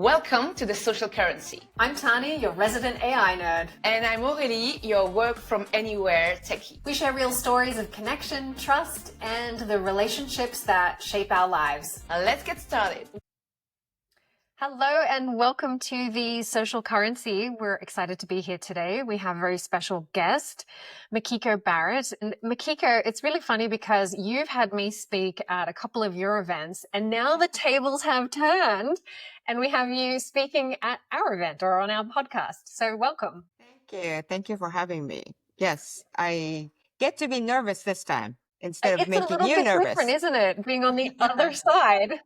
Welcome to the Social Currency. I'm Tani, your resident AI nerd. And I'm Aurélie, your work from anywhere techie. We share real stories of connection, trust, and the relationships that shape our lives. Let's get started. Hello and welcome to the Social Currency. We're excited to be here today. We have a very special guest, Makiko Barrett. And Makiko, it's really funny because you've had me speak at a couple of your events and now the tables have turned and we have you speaking at our event or on our podcast. So welcome. Thank you. Thank you for having me. Yes, I get to be nervous this time instead of making you nervous. It's a little bit different, isn't it? Being on the other side.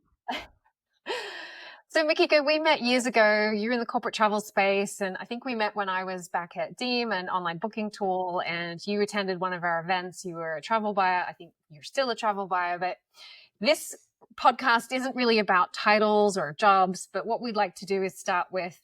So Makiko, we met years ago. You're in the corporate travel space, and I think we met when I was back at Deem, an online booking tool, and you attended one of our events. You were a travel buyer. I think you're still a travel buyer, but this podcast isn't really about titles or jobs, but what we'd like to do is start with,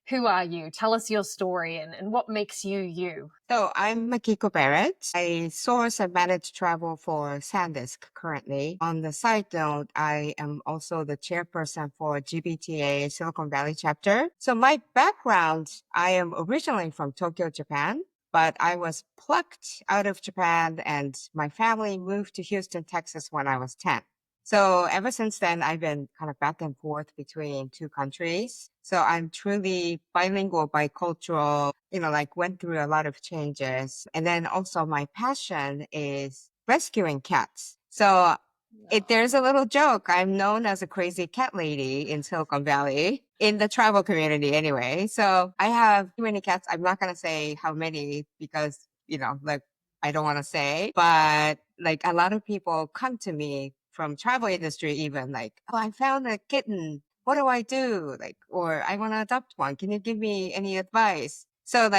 who are you? Tell us your story and what makes you you. So I'm Makiko Barrett. I source and manage travel for SanDisk currently. On the side note, I am also the chairperson for GBTA Silicon Valley chapter. So my background, I am originally from Tokyo, Japan, but I was plucked out of Japan and my family moved to Houston, Texas when I was 10. So ever since then, I've been kind of back and forth between two countries. So I'm truly bilingual, bicultural, went through a lot of changes. And then also my passion is rescuing cats. So there's a little joke. I'm known as a crazy cat lady in Silicon Valley, in the travel community anyway. So I have too many cats. I'm not going to say how many because, I don't want to say, but a lot of people come to me from travel industry, even oh, I found a kitten. What do I do? Or I want to adopt one. Can you give me any advice? So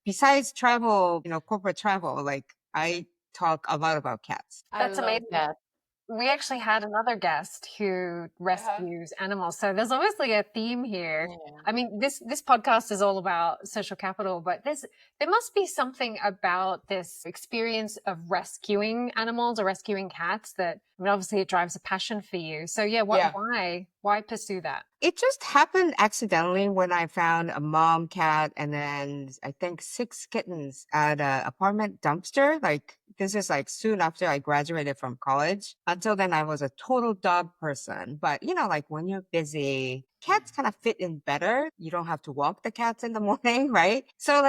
besides travel, corporate travel, I talk a lot about cats. That's amazing. That. We actually had another guest who rescues animals. So there's obviously a theme here. Yeah. I mean, this podcast is all about social capital, but there must be something about this experience of rescuing animals or rescuing cats that, obviously it drives a passion for you. So why pursue that? It just happened accidentally when I found a mom cat and then I think 6 kittens at an apartment dumpster. This is soon after I graduated from college. Until then, I was a total dog person. But, when you're busy, cats kind of fit in better. You don't have to walk the cats in the morning, right? So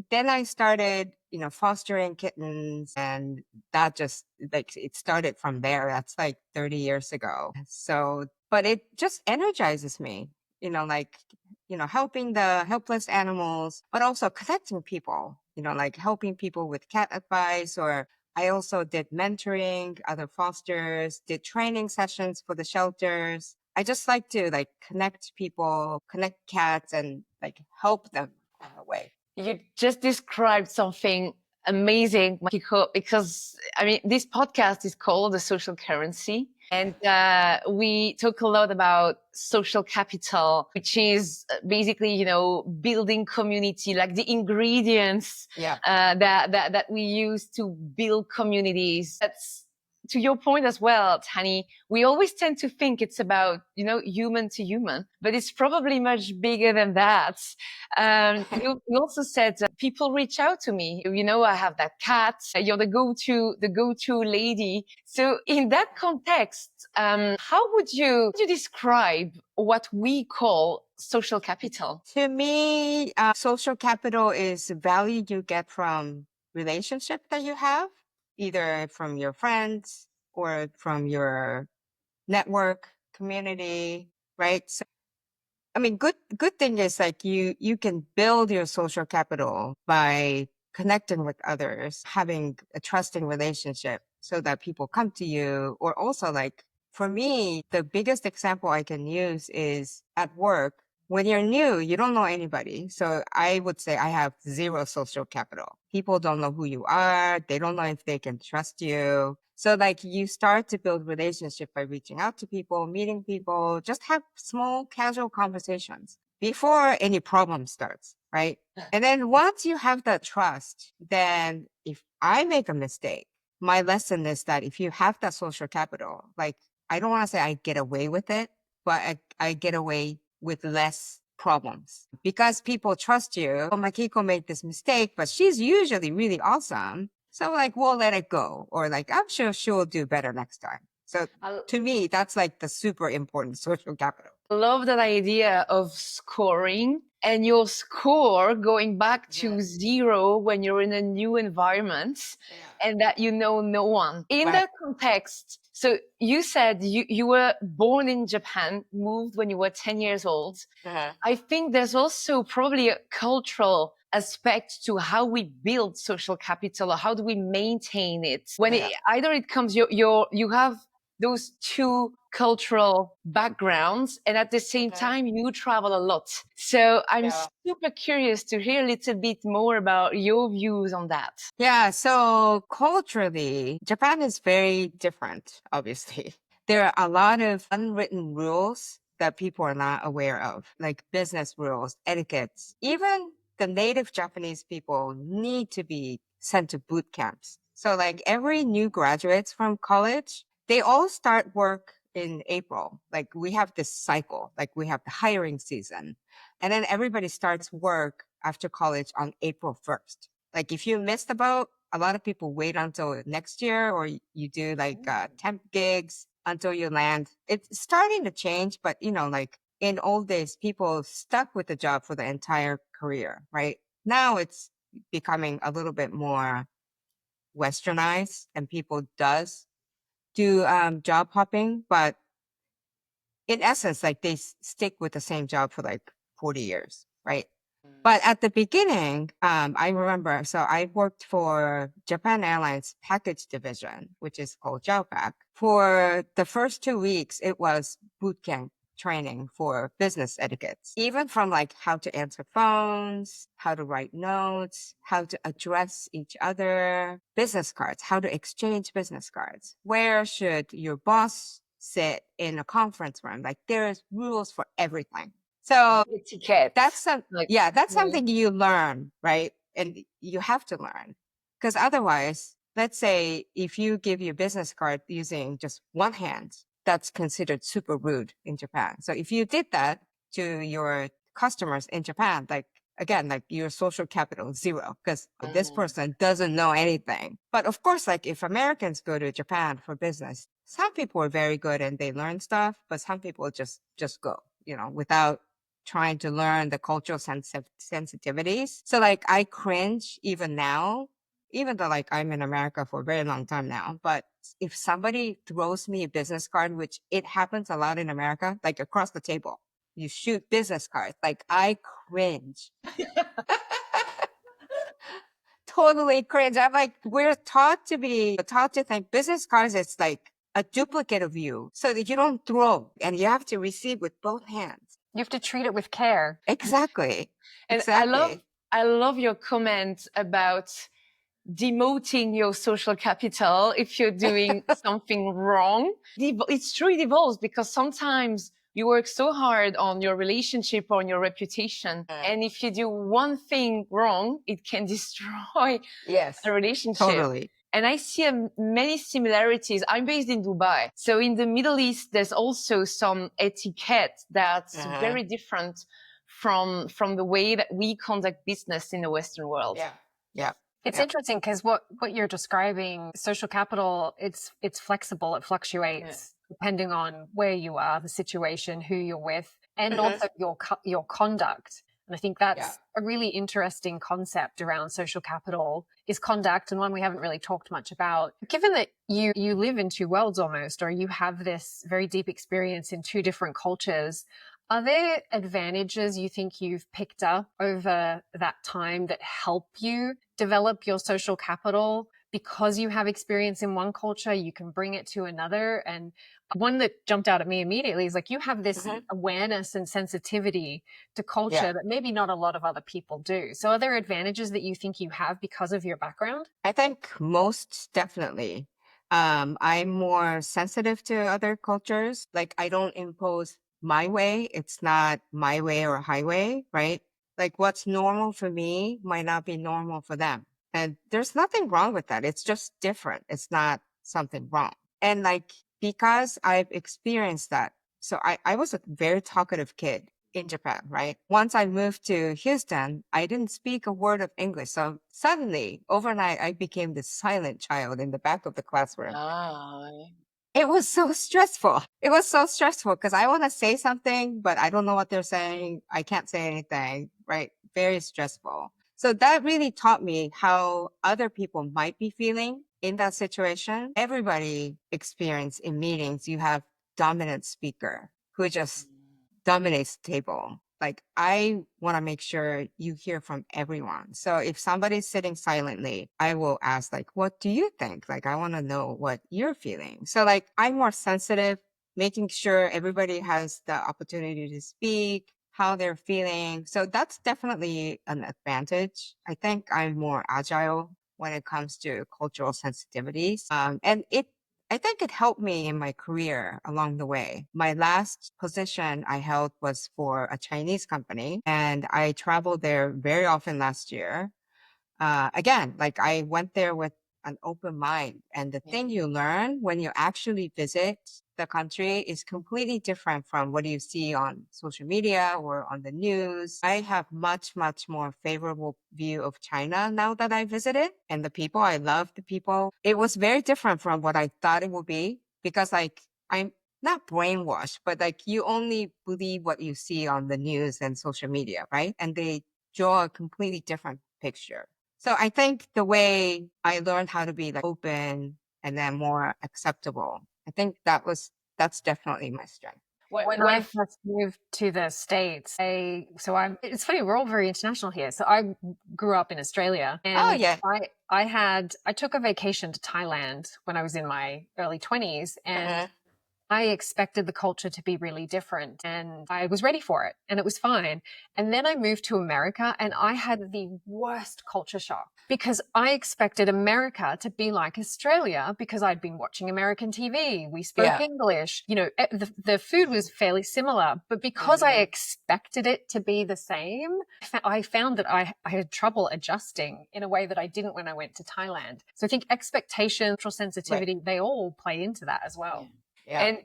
then I started, fostering kittens and that just it started from there. That's 30 years ago. So, but it just energizes me, helping the helpless animals, but also connecting people, helping people with cat advice, or I also did mentoring other fosters, did training sessions for the shelters. I just like to connect people, connect cats and help them in a way. You just described something amazing, Makiko, because this podcast is called The Social Currency. And we talk a lot about social capital, which is basically, building community, the ingredients that we use to build communities. That's to your point as well, Tani. We always tend to think it's about, human to human, but it's probably much bigger than that. You also said people reach out to me. I have that cat. You're the go-to lady. So in that context, how would you describe what we call social capital? To me, social capital is value you get from relationship that you have, either from your friends or from your network community, right? So, good thing is you can build your social capital by connecting with others, having a trusting relationship so that people come to you. Or also for me, the biggest example I can use is at work. When you're new, you don't know anybody. So I would say I have zero social capital. People don't know who you are. They don't know if they can trust you. So you start to build relationship by reaching out to people, meeting people, just have small casual conversations before any problem starts, right? And then once you have that trust, then if I make a mistake, my lesson is that if you have that social capital, I don't want to say I get away with it, but I get away with less problems because people trust you. Oh, Makiko made this mistake, but she's usually really awesome. So like, we'll let it go. Or like, I'm sure she'll do better next time. So to me, that's like the super important social capital. I love that idea of scoring and your score going back to 0 when you're in a new environment and that you know no one. In that context, so you said you were born in Japan, moved when you were 10 years old. I think there's also probably a cultural aspect to how we build social capital or how do we maintain it. When either it comes, you have those two cultural backgrounds and at the same time you travel a lot. So I'm super curious to hear a little bit more about your views on that. Yeah, so culturally, Japan is very different, obviously. There are a lot of unwritten rules that people are not aware of, like business rules, etiquettes. Even the native Japanese people need to be sent to boot camps. So like every new graduates from college, they all start work in April. Like we have this cycle, like we have the hiring season. And then everybody starts work after college on April 1st. Like if you missed the boat, a lot of people wait until next year or you do like temp gigs until you land. It's starting to change, but you know, like in old days, people stuck with the job for the entire career, right? Now it's becoming a little bit more westernized and people do job hopping, but in essence, like they stick with the same job for like 40 years, right? But at the beginning, I remember, so I worked for Japan Airlines package division, which is called JALPAC. For the first 2 weeks, it was boot camp training for business etiquettes, even from like how to answer phones, how to write notes, how to address each other, business cards, how to exchange business cards. Where should your boss sit in a conference room? Like there's rules for everything. So etiquette. That's something you learn, right? And you have to learn because otherwise, let's say if you give your business card using just one hand, that's considered super rude in Japan. So if you did that to your customers in Japan, like again, like your social capital is 0 because this person doesn't know anything. But of course, like if Americans go to Japan for business, some people are very good and they learn stuff, but some people just go, you know, without trying to learn the cultural sensitivities. So like I cringe even now, even though like I'm in America for a very long time now, but if somebody throws me a business card, which it happens a lot in America, like across the table, you shoot business cards, like I cringe. Totally cringe. I'm like, we're taught to think business cards is like a duplicate of you so that you don't throw and you have to receive with both hands. You have to treat it with care. Exactly. And I love your comment about demoting your social capital if you're doing something wrong. It's true, it evolves because sometimes you work so hard on your relationship or on your reputation. And if you do one thing wrong, it can destroy a relationship. Totally. And I see many similarities. I'm based in Dubai. So in the Middle East, there's also some etiquette that's very different from the way that we conduct business in the Western world. Yeah. It's interesting because what you're describing, social capital, it's flexible. It fluctuates depending on where you are, the situation, who you're with, and also your conduct. And I think that's a really interesting concept around social capital is conduct, and one we haven't really talked much about. Given that you live in two worlds almost, or you have this very deep experience in two different cultures, are there advantages you think you've picked up over that time that help you develop your social capital? Because you have experience in one culture, you can bring it to another. And one that jumped out at me immediately is like you have this awareness and sensitivity to culture that maybe not a lot of other people do. So are there advantages that you think you have because of your background? I think most definitely. I'm more sensitive to other cultures. Like I don't impose my way. It's not my way or highway, right? Like what's normal for me might not be normal for them. And there's nothing wrong with that. It's just different. It's not something wrong. And like, because I've experienced that. So I was a very talkative kid in Japan, right? Once I moved to Houston, I didn't speak a word of English. So suddenly, overnight, I became the silent child in the back of the classroom. Ah, It was so stressful. It was so stressful because I want to say something, but I don't know what they're saying. I can't say anything, right? Very stressful. So that really taught me how other people might be feeling in that situation. Everybody experience in meetings, you have dominant speaker who just dominates the table. Like I want to make sure you hear from everyone. So if somebody's sitting silently, I will ask like, what do you think? Like, I want to know what you're feeling. So like I'm more sensitive, making sure everybody has the opportunity to speak, how they're feeling. So that's definitely an advantage. I think I'm more agile when it comes to cultural sensitivities. I think it helped me in my career along the way. My last position I held was for a Chinese company, and I traveled there very often last year. Again, like I went there with an open mind, and the thing you learn when you actually visit the country is completely different from what you see on social media or on the news. I have much, much more favorable view of China now that I visited, and the people, I love the people. It was very different from what I thought it would be because like I'm not brainwashed, but like you only believe what you see on the news and social media, right? And they draw a completely different picture. So I think the way I learned how to be like open and then more acceptable, I think that's definitely my strength. When I first moved to the States, it's funny, we're all very international here. So I grew up in Australia Oh and yeah. I took a vacation to Thailand when I was in my early 20s, and Uh-huh. I expected the culture to be really different and I was ready for it and it was fine. And then I moved to America and I had the worst culture shock because I expected America to be like Australia because I'd been watching American TV. We spoke Yeah. English. You know, the food was fairly similar, but because I expected it to be the same, I found that I had trouble adjusting in a way that I didn't when I went to Thailand. So I think expectation, cultural sensitivity, they all play into that as well. Yeah. And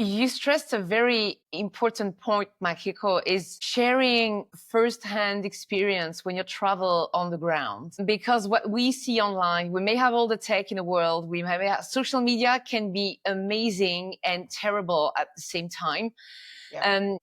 you stressed a very important point, Makiko, is sharing firsthand experience when you travel on the ground. Because what we see online, we may have all the tech in the world, we may have social media can be amazing and terrible at the same time.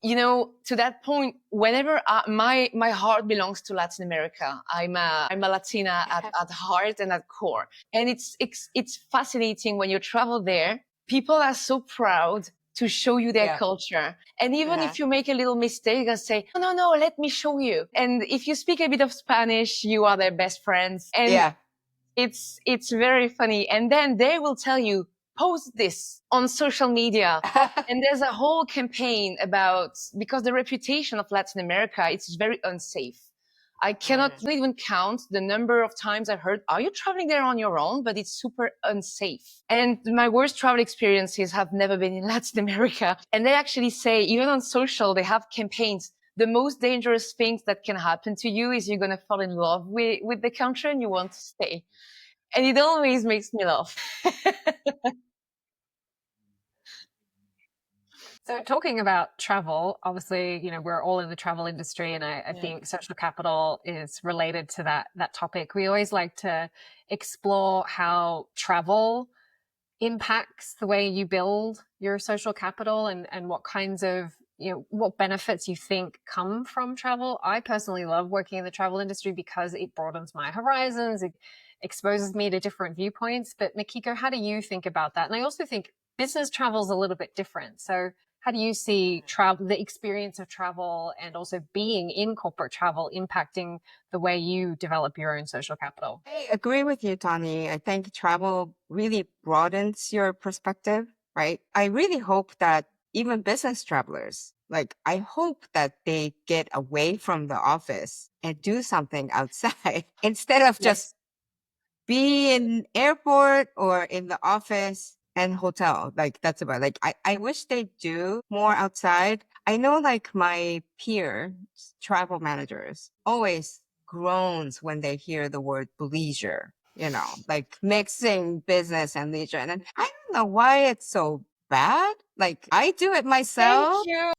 You know, to that point, whenever my heart belongs to Latin America, I'm a Latina at heart and at core, and it's fascinating when you travel there. People are so proud to show you their culture, and even if you make a little mistake, they say, "No, let me show you." And if you speak a bit of Spanish, you are their best friends, and it's very funny. And then they will tell you, post this on social media. And there's a whole campaign about, because the reputation of Latin America, it's very unsafe. I cannot even count the number of times I've heard, are you traveling there on your own? But it's super unsafe. And my worst travel experiences have never been in Latin America. And they actually say, even on social, they have campaigns. The most dangerous things that can happen to you is you're going to fall in love with the country and you want to stay. And it always makes me laugh. So talking about travel, obviously, you know, we're all in the travel industry, and I think social capital is related to that topic. We always like to explore how travel impacts the way you build your social capital and what kinds of, you know, what benefits you think come from travel. I personally love working in the travel industry because it broadens my horizons, it exposes me to different viewpoints. But Makiko, how do you think about that? And I also think business travel is a little bit different. So how do you see travel, the experience of travel, and also being in corporate travel impacting the way you develop your own social capital? I agree with you, Tony. I think travel really broadens your perspective, right? I really hope that even business travelers, like I hope that they get away from the office and do something outside instead of just be in airport or in the office and hotel. Like that's about like I wish they do more outside. I know like my peers, travel managers, always groans when they hear the word bleisure, you know, like mixing business and leisure. And then I don't know why it's so bad. Like I do it myself. Thank you.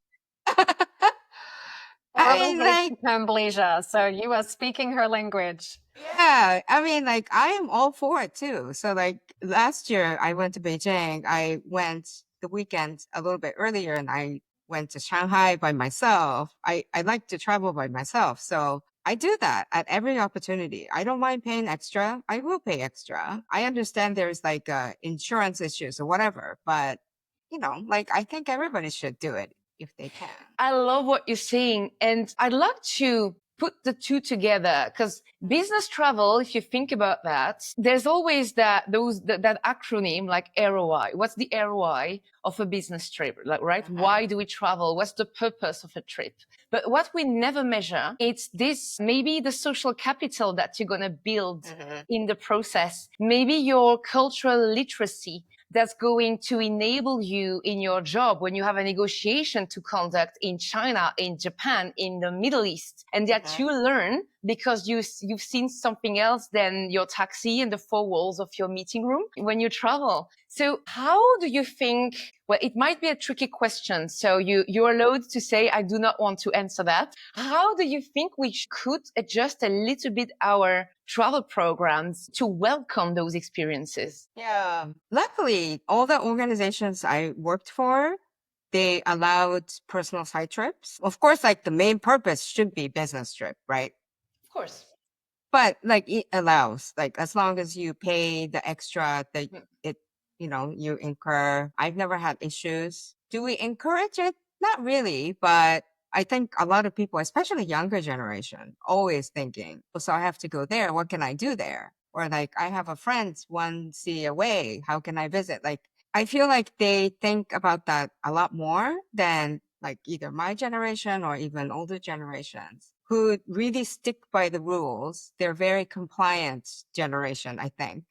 like, the term bleisure, so you are speaking her language. yeah, I mean, like, I am all for it too. So, like, last year I went to Beijing. I went the weekend a little bit earlier and I went to Shanghai by myself. I like to travel by myself. So, I do that at every opportunity. I don't mind paying extra. I will pay extra. I understand there's like insurance issues or whatever, but like, I think everybody should do it if they can. I love what you're saying. And I'd like to put the two together because business travel, if you think about that, there's always that acronym like ROI. What's the ROI of a business trip? Like, right? Why do we travel? What's the purpose of a trip? But what we never measure, it's this, maybe the social capital that you're going to build in the process, maybe your cultural literacy that's going to enable you in your job when you have a negotiation to conduct in China, in Japan, in the Middle East, and that you learn because you've seen something else than your taxi and the four walls of your meeting room when you travel. So how do you think, well, it might be a tricky question. So you're allowed to say, I do not want to answer that. How do you think we could adjust a little bit our travel programs to welcome those experiences? Yeah. Luckily, all the organizations I worked for, they allowed personal side trips. Of course, like the main purpose should be business trip, right? Of course. But like it allows, like as long as you pay the extra that you incur. I've never had issues. Do we encourage it? Not really, but I think a lot of people, especially younger generation, always thinking, oh, so I have to go there. What can I do there? Or like, I have a friend 1 city away. How can I visit? Like, I feel like they think about that a lot more than like either my generation or even older generations who really stick by the rules. They're very compliant generation, I think.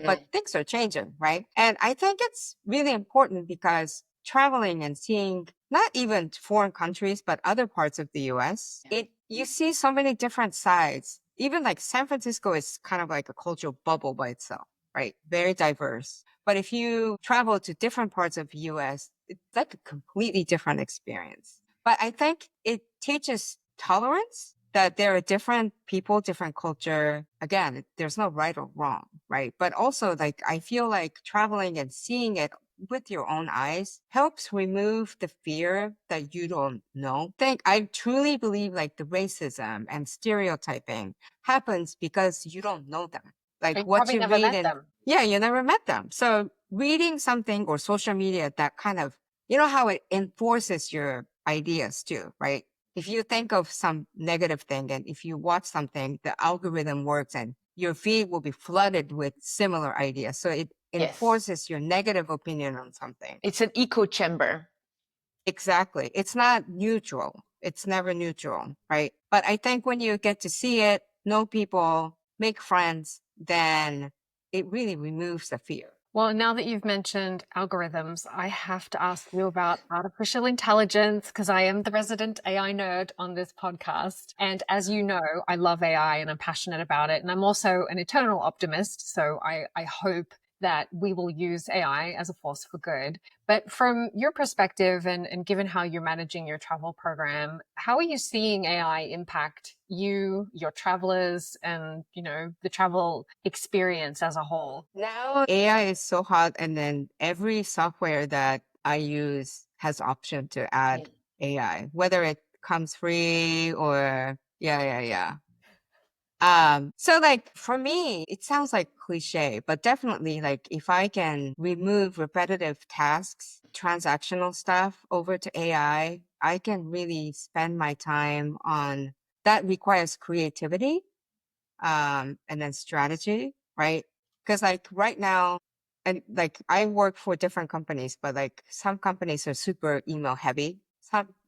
But things are changing, right? And I think it's really important because traveling and seeing not even foreign countries, but other parts of the US, you see so many different sides. Even like San Francisco is kind of like a cultural bubble by itself, right? Very diverse. But if you travel to different parts of the US, it's like a completely different experience. But I think it teaches tolerance that there are different people, different culture. Again, there's no right or wrong, right? But also like, I feel like traveling and seeing it with your own eyes helps remove the fear that you don't know. I truly believe like the racism and stereotyping happens because you don't know them. Like You what probably you never read met in, them. yeah, you never met them. So reading something or social media that kind of, you know how it enforces your ideas too, right? If you think of some negative thing and if you watch something, the algorithm works and your feed will be flooded with similar ideas. So it enforces your negative opinion on something. It's an echo chamber. Exactly. It's not neutral. It's never neutral, right? But I think when you get to see it, know people, make friends, then it really removes the fear. Well, now that you've mentioned algorithms, I have to ask you about artificial intelligence because I am the resident AI nerd on this podcast. And as you know, I love AI and I'm passionate about it. And I'm also an eternal optimist. So I hope that we will use AI as a force for good. But from your perspective and given how you're managing your travel program, how are you seeing AI impact you, your travelers, and, the travel experience as a whole? Now AI is so hot and then every software that I use has option to add AI, whether it comes free or yeah. So like for me, it sounds like cliche, but definitely like if I can remove repetitive tasks, transactional stuff over to AI, I can really spend my time on that requires creativity, and then strategy, right? Because like right now, and like I work for different companies, but like some companies are super email heavy,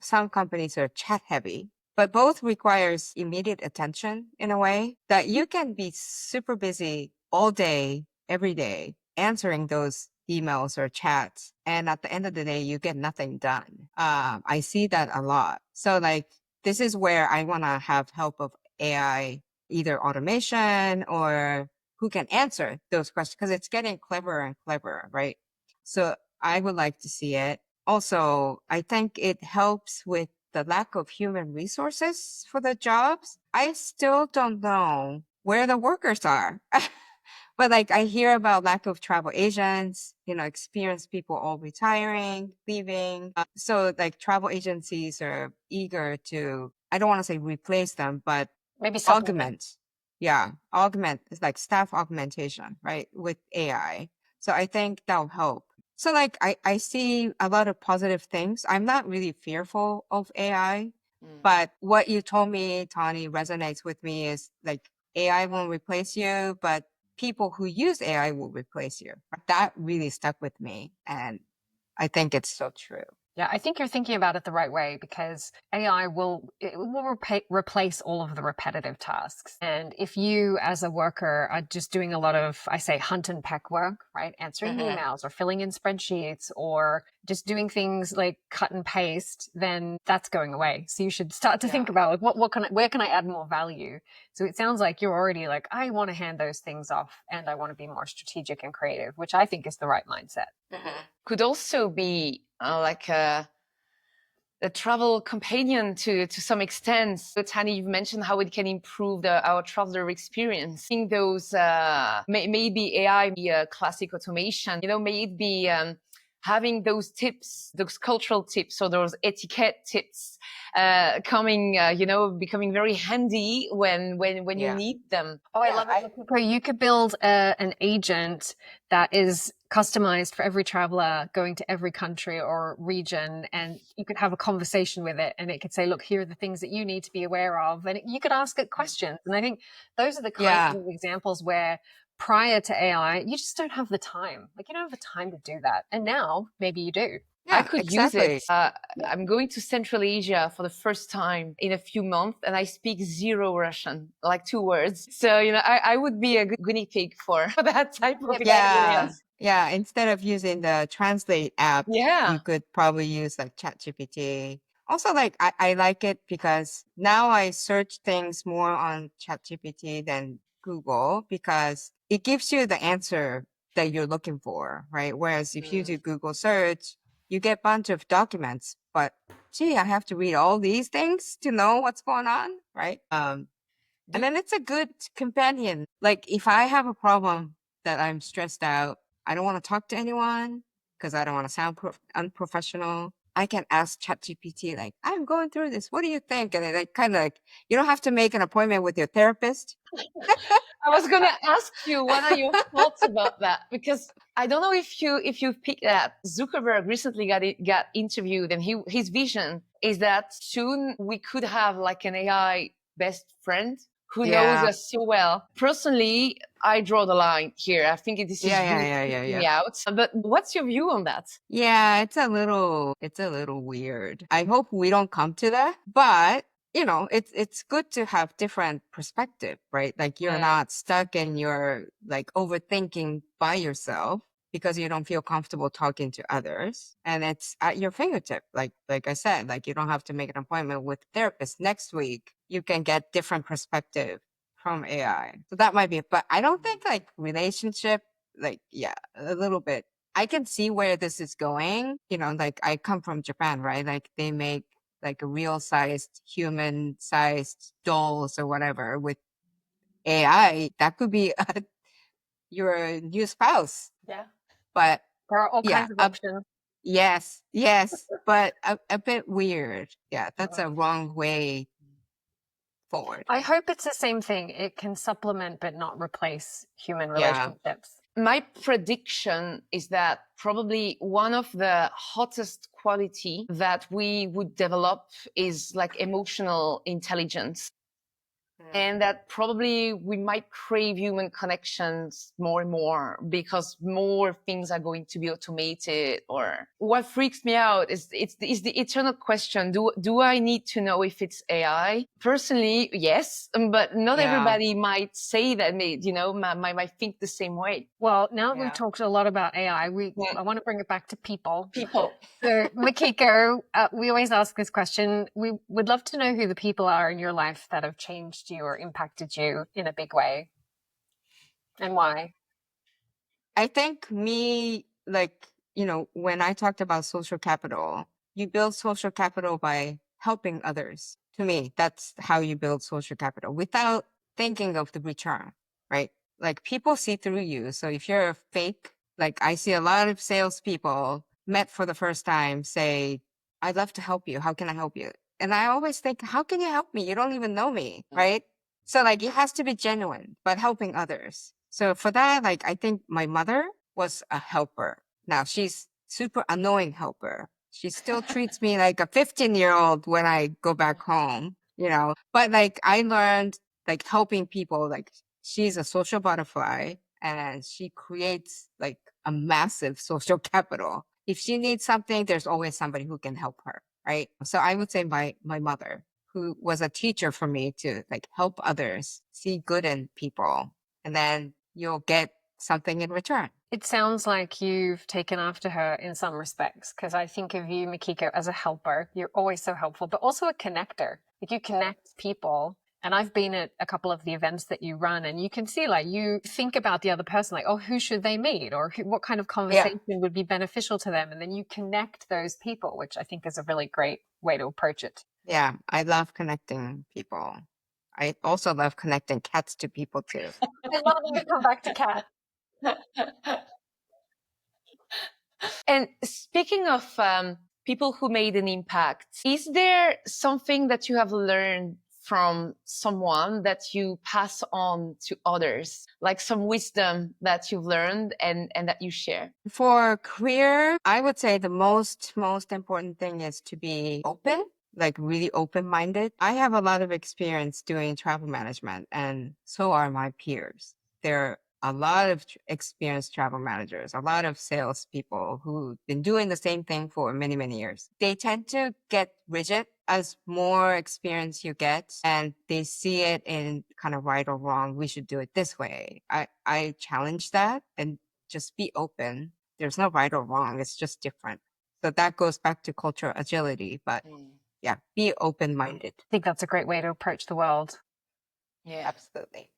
some companies are chat heavy, but both requires immediate attention in a way that you can be super busy all day, every day, answering those emails or chats. And at the end of the day, you get nothing done. I see that a lot. So like, this is where I want to have help of AI, either automation or who can answer those questions because it's getting cleverer and cleverer, right? So I would like to see it. Also, I think it helps with the lack of human resources for the jobs, I still don't know where the workers are. But like I hear about lack of travel agents, experienced people all retiring, leaving. So like travel agencies are eager to, I don't want to say replace them, but Maybe supplement. augment. Yeah, augment. It's like staff augmentation, right? With AI. So I think that'll help. So like I see a lot of positive things. I'm not really fearful of AI, but what you told me, Tani, resonates with me is like AI won't replace you, but people who use AI will replace you. That really stuck with me. And I think it's so true. Yeah, I think you're thinking about it the right way, because AI will replace all of the repetitive tasks. And if you as a worker are just doing a lot of, I say, hunt and peck work, right? Answering emails or filling in spreadsheets or just doing things like cut and paste, then that's going away. So you should start to think about like, where can I add more value? So it sounds like you're already like, I want to hand those things off and I want to be more strategic and creative, which I think is the right mindset. Could also be like a travel companion to some extent. So Tani, you've mentioned how it can improve our traveler experience. I think those maybe AI be a classic automation. May it be having those tips, those cultural tips or those etiquette tips becoming very handy when you need them. Oh, I love it. You could build an agent that is customized for every traveler going to every country or region, and you could have a conversation with it and it could say, look, here are the things that you need to be aware of, and you could ask it questions. And I think those are the kinds of examples where prior to AI, you just don't have the time. Like, you don't have the time to do that. And now maybe you do. I could use it. I'm going to Central Asia for the first time in a few months, and I speak zero Russian, like 2 words. So, I would be a good guinea pig for that type of experience. Yeah. Instead of using the Translate app, you could probably use like ChatGPT. Also, like I like it because now I search things more on ChatGPT than Google, because it gives you the answer that you're looking for, right? Whereas if you do Google search, you get a bunch of documents, but gee, I have to read all these things to know what's going on, right? And then it's a good companion. Like if I have a problem that I'm stressed out, I don't want to talk to anyone because I don't want to sound unprofessional, I can ask ChatGPT, like, I'm going through this. What do you think? And it kind of like, you don't have to make an appointment with your therapist. I was going to ask you, what are your thoughts about that? Because I don't know if you picked that. Zuckerberg recently got interviewed, and his vision is that soon we could have like an AI best friend who knows us so well. Personally, I draw the line here. I think this is really me out. But what's your view on that? Yeah, it's a little weird. I hope we don't come to that, but it's good to have different perspective, right? Like you're not stuck and you're like overthinking by yourself because you don't feel comfortable talking to others, and it's at your fingertip. Like I said, like you don't have to make an appointment with a therapist next week. You can get different perspective from AI. So that might be it. But I don't think like relationship, like, a little bit. I can see where this is going. Like I come from Japan, right? Like they make like a real sized, human sized dolls or whatever with AI. That could be your new spouse. Yeah. But there are all kinds of options. Yes, but a bit weird. Yeah, that's a wrong way forward. I hope it's the same thing. It can supplement but not replace human relationships. My prediction is that probably one of the hottest quality that we would develop is like emotional intelligence. And that probably we might crave human connections more and more because more things are going to be automated. Or what freaks me out is the eternal question: do I need to know if it's AI? Personally, yes, but not everybody might say that. Might think the same way. Well, now that we've talked a lot about AI, I want to bring it back to people. So, Makiko, we always ask this question. We would love to know who the people are in your life that have changed you or impacted you in a big way, and why. I think me, like, when I talked about social capital, you build social capital by helping others. To me, that's how you build social capital without thinking of the return, right? Like people see through you. So if you're a fake, like I see a lot of salespeople met for the first time say, I'd love to help you. How can I help you? And I always think, how can you help me? You don't even know me, right? So like it has to be genuine, but helping others. So for that, like I think my mother was a helper. Now she's super annoying helper. She still treats me like a 15-year-old when I go back home, but like I learned like helping people, like she's a social butterfly and she creates like a massive social capital. If she needs something, there's always somebody who can help her, right? So I would say my mother, who was a teacher for me to like help others see good in people, and then you'll get something in return. It sounds like you've taken after her in some respects, because I think of you, Makiko, as a helper. You're always so helpful, but also a connector. Like you connect people. And I've been at a couple of the events that you run, and you can see like you think about the other person, like, oh, who should they meet, or what kind of conversation would be beneficial to them? And then you connect those people, which I think is a really great way to approach it. Yeah, I love connecting people. I also love connecting cats to people too. I love that you come back to cat. And speaking of people who made an impact, is there something that you have learned from someone that you pass on to others, like some wisdom that you've learned and that you share? For career, I would say the most important thing is to be open, like really open-minded. I have a lot of experience doing travel management, and so are my peers. There are a lot of experienced travel managers, a lot of salespeople who've been doing the same thing for many, many years. They tend to get rigid as more experience you get, and they see it in kind of right or wrong. We should do it this way. I challenge that and just be open. There's no right or wrong. It's just different. So that goes back to cultural agility, but yeah, be open-minded. I think that's a great way to approach the world. Yeah, Absolutely.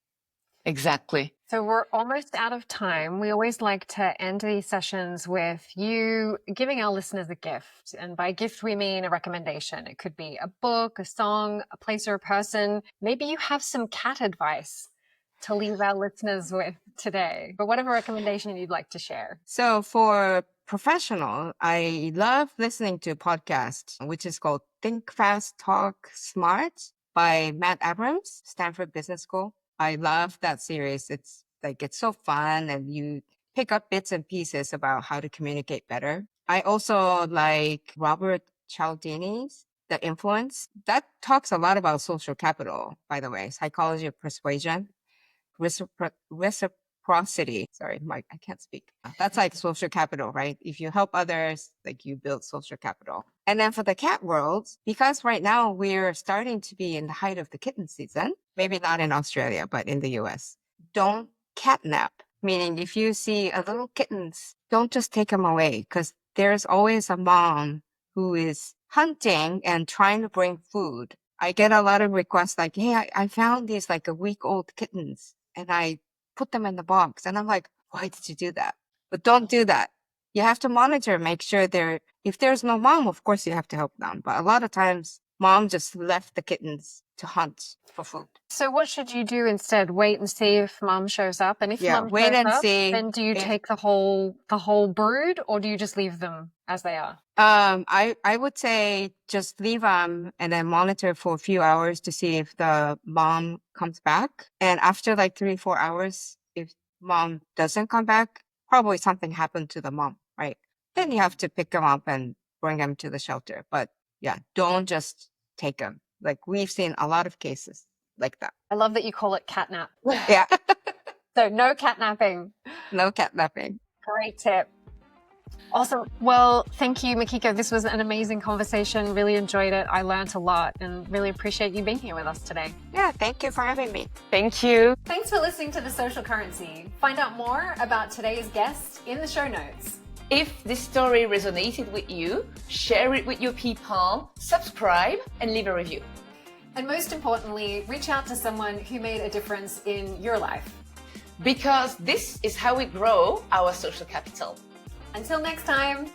exactly. So we're almost out of time. We always like to end these sessions with you giving our listeners a gift. And by gift, we mean a recommendation. It could be a book, a song, a place, or a person. Maybe you have some cat advice to leave our listeners with today, but whatever recommendation you'd like to share. So for professional, I love listening to a podcast, which is called Think Fast, Talk Smart by Matt Abrams, Stanford Business School. I love that series. It's so fun and you pick up bits and pieces about how to communicate better. I also like Robert Cialdini's The Influence. That talks a lot about social capital, by the way, psychology of persuasion, reciprocity. Sorry, Mike, I can't speak. That's like social capital, right? If you help others, like you build social capital. And then for the cat world, because right now we're starting to be in the height of the kitten season, maybe not in Australia, but in the US, don't catnap. Meaning if you see a little kittens, don't just take them away, because there's always a mom who is hunting and trying to bring food. I get a lot of requests like, hey, I found these like a week-old kittens and I put them in the box. And I'm like, why did you do that? But don't do that. You have to monitor, make sure if there's no mom, of course you have to help them. But a lot of times mom just left the kittens to hunt for food. So what should you do instead? Wait and see if mom shows up. And if mom wait shows and up, see. then do you take the whole brood, or do you just leave them as they are? I would say just leave them and then monitor for a few hours to see if the mom comes back. And after like 3-4 hours, if mom doesn't come back, probably something happened to the mom, right? Then you have to pick them up and bring them to the shelter. But yeah, don't just take them. Like we've seen a lot of cases like that. I love that you call it catnap. Yeah. So no catnapping. No catnapping. Great tip. Awesome. Well, thank you, Makiko. This was an amazing conversation. Really enjoyed it. I learned a lot and really appreciate you being here with us today. Yeah, thank you for having me. Thank you. Thanks for listening to The Social Currency. Find out more about today's guest in the show notes. If this story resonated with you, share it with your people, subscribe, and leave a review. And most importantly, reach out to someone who made a difference in your life. Because this is how we grow our social capital. Until next time.